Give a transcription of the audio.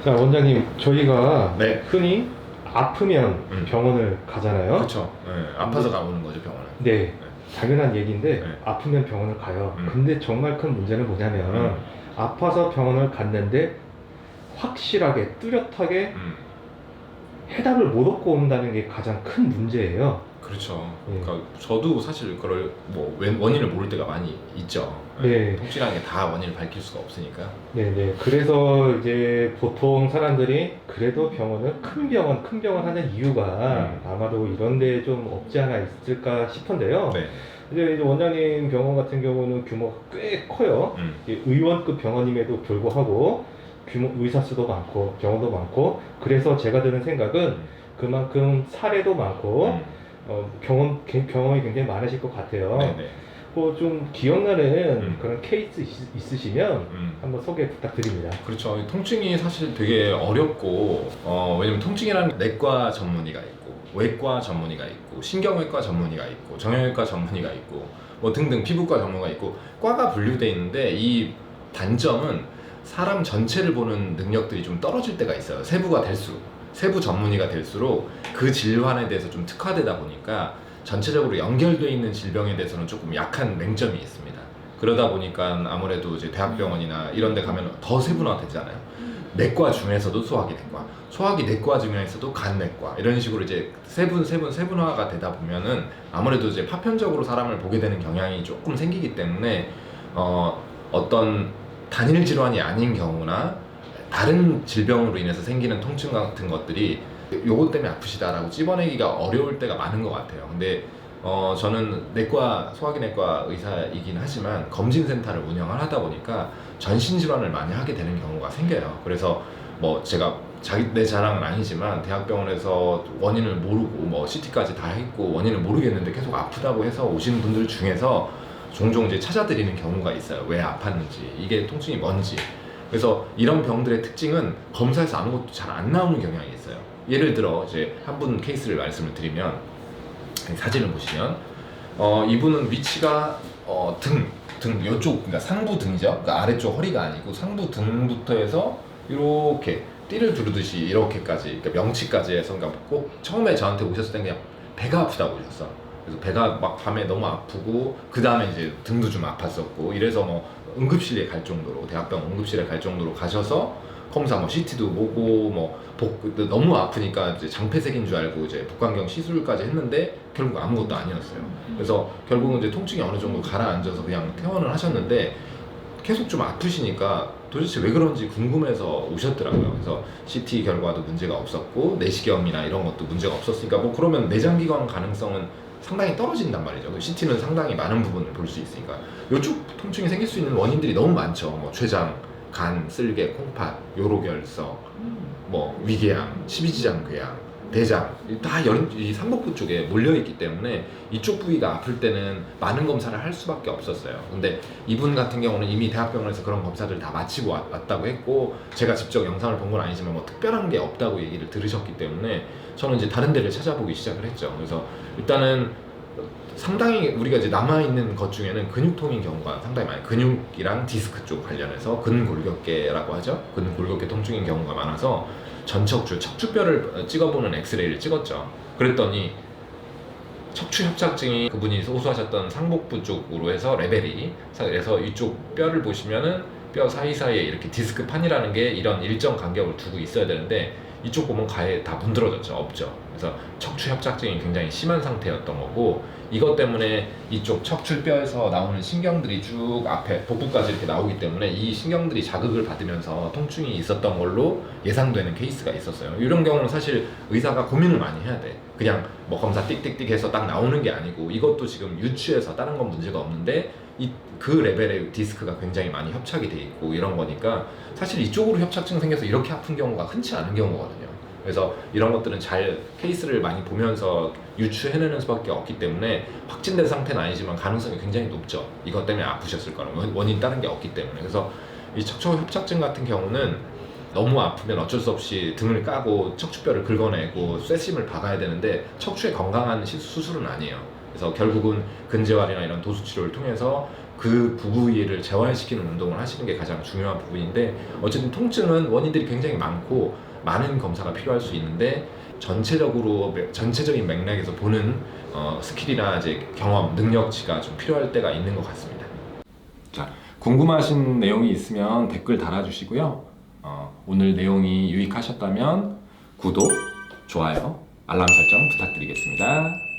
자, 원장님, 저희가 네. 흔히 아프면 병원을 가잖아요. 그렇죠. 네. 아파서 가보는 거죠, 병원은. 네, 당연한 얘기인데 네. 아프면 병원을 가요. 음. 근데 정말 큰 문제는 뭐냐면 음. 아파서 병원을 갔는데 확실하게 뚜렷하게 음. 해답을 못 얻고 온다는 게 가장 큰 문제예요. 그렇죠. 네. 그러니까 저도 사실 그걸 뭐 원인을 모를 때가 많이 있죠. 네. 통증이라는 게 다 원인을 밝힐 수가 없으니까. 네네. 그래서 이제 보통 사람들이 그래도 큰 병원 하는 이유가 아마도 이런 데 좀 없지 않아 있을까 싶은데요. 네. 이제 원장님 병원 같은 경우는 규모가 꽤 커요. 이게 의원급 병원임에도 불구하고 의사 수도 많고 병원도 많고, 그래서 제가 드는 생각은 그만큼 사례도 많고 경험이 굉장히 많으실 것 같아요. 네네. 좀 기억나는 그런 케이스 있으시면 한번 소개 부탁드립니다. 그렇죠. 통증이 사실 되게 어렵고, 왜냐면 통증이라는 내과 전문의가 있고, 외과 전문의가 있고, 신경외과 전문의가 있고, 정형외과 전문의가 있고, 뭐 등등 피부과 전문의가 있고, 과가 분류되어 있는데, 이 단점은 사람 전체를 보는 능력들이 좀 떨어질 때가 있어요. 세부 전문의가 될수록 그 질환에 대해서 좀 특화되다 보니까 전체적으로 연결되어 있는 질병에 대해서는 조금 약한 맹점이 있습니다. 그러다 보니까 아무래도 이제 대학병원이나 이런 데 가면 더 세분화되잖아요. 내과 중에서도 소화기 내과 중에서도 간내과, 이런 식으로 이제 세분화가 되다 보면은 아무래도 이제 파편적으로 사람을 보게 되는 경향이 조금 생기기 때문에 어떤 단일 질환이 아닌 경우나 다른 질병으로 인해서 생기는 통증 같은 것들이 요것 때문에 아프시다라고 찝어내기가 어려울 때가 많은 것 같아요. 근데 저는 소화기 내과 의사이긴 하지만 검진센터를 운영을 하다 보니까 전신질환을 많이 하게 되는 경우가 생겨요. 그래서 뭐 제가 내 자랑은 아니지만 대학병원에서 원인을 모르고 뭐 CT까지 다 했고 원인을 모르겠는데 계속 아프다고 해서 오시는 분들 중에서 종종 이제 찾아드리는 경우가 있어요. 왜 아팠는지, 이게 통증이 뭔지. 그래서 이런 병들의 특징은 검사에서 아무것도 잘 안 나오는 경향이 있어요. 예를 들어 이제 한 분 케이스를 말씀을 드리면, 사진을 보시면 이분은 위치가 등 이쪽, 그러니까 상부 등이죠. 그러니까 아래쪽 허리가 아니고 상부 등부터 해서 이렇게 띠를 두르듯이 이렇게까지, 그러니까 명치까지 해서, 그러니까 꼭 처음에 저한테 오셨을 때 그냥 배가 아프다고 오셨어. 그래서 배가 막 밤에 너무 아프고, 그 다음에 이제 등도 좀 아팠었고, 이래서 뭐 응급실에 갈 정도로, 대학병원 응급실에 갈 정도로 가셔서 검사 뭐 CT도 보고 뭐 너무 아프니까 이제 장폐색인 줄 알고 이제 복강경 시술까지 했는데 결국 아무것도 아니었어요. 그래서 결국은 이제 통증이 어느 정도 가라앉아서 그냥 퇴원을 하셨는데, 계속 좀 아프시니까 도대체 왜 그런지 궁금해서 오셨더라고요. 그래서 CT 결과도 문제가 없었고 내시경이나 이런 것도 문제가 없었으니까 뭐 그러면 내장기관 가능성은 상당히 떨어진단 말이죠. CT는 상당히 많은 부분을 볼 수 있으니까. 이쪽 통증이 생길 수 있는 원인들이 너무 많죠. 뭐 췌장, 간, 쓸개, 콩팥, 요로결석, 뭐 위궤양, 십이지장궤양, 대장, 다 이 상복부 쪽에 몰려있기 때문에 이쪽 부위가 아플 때는 많은 검사를 할 수밖에 없었어요. 근데 이분 같은 경우는 이미 대학병원에서 그런 검사들 다 마치고 왔다고 했고, 제가 직접 영상을 본 건 아니지만 뭐 특별한 게 없다고 얘기를 들으셨기 때문에 저는 이제 다른 데를 찾아보기 시작을 했죠. 그래서 일단은 상당히 우리가 이제 남아있는 것 중에는 근육통인 경우가 상당히 많아요. 근육이랑 디스크 쪽 관련해서 근골격계라고 하죠. 근골격계 통증인 경우가 많아서 척추뼈를 찍어보는 엑스레이를 찍었죠. 그랬더니 척추협착증이 그분이 호소하셨던 상복부 쪽으로 해서 레벨이, 그래서 이쪽 뼈를 보시면은 뼈 사이사이에 이렇게 디스크판이라는 게 이런 일정 간격을 두고 있어야 되는데, 이쪽 보면 가에 다 문드러졌죠. 없죠. 그래서 척추협착증이 굉장히 심한 상태였던 거고, 이것 때문에 이쪽 척추뼈에서 나오는 신경들이 쭉 앞에 복부까지 이렇게 나오기 때문에 이 신경들이 자극을 받으면서 통증이 있었던 걸로 예상되는 케이스가 있었어요. 이런 경우는 사실 의사가 고민을 많이 해야 돼. 그냥 뭐 검사 띡띡띡 해서 딱 나오는 게 아니고, 이것도 지금 유추해서 다른 건 문제가 없는데 그 레벨의 디스크가 굉장히 많이 협착이 돼 있고 이런 거니까, 사실 이쪽으로 협착증 생겨서 이렇게 아픈 경우가 흔치 않은 경우거든요. 그래서 이런 것들은 잘 케이스를 많이 보면서 유추해내는 수밖에 없기 때문에, 확진된 상태는 아니지만 가능성이 굉장히 높죠. 이것 때문에 아프셨을 거라는 원인 다른 게 없기 때문에. 그래서 이 척추협착증 같은 경우는 너무 아프면 어쩔 수 없이 등을 까고 척추뼈를 긁어내고 쇠심을 박아야 되는데, 척추에 건강한 수술은 아니에요. 그래서 결국은 근재활이나 이런 도수 치료를 통해서 그 부위를 재활시키는 운동을 하시는 게 가장 중요한 부분인데, 어쨌든 통증은 원인들이 굉장히 많고 많은 검사가 필요할 수 있는데, 전체적인 맥락에서 보는 스킬이나 이제 경험, 능력치가 좀 필요할 때가 있는 것 같습니다. 자, 궁금하신 내용이 있으면 댓글 달아주시고요. 오늘 내용이 유익하셨다면 구독, 좋아요, 알람 설정 부탁드리겠습니다.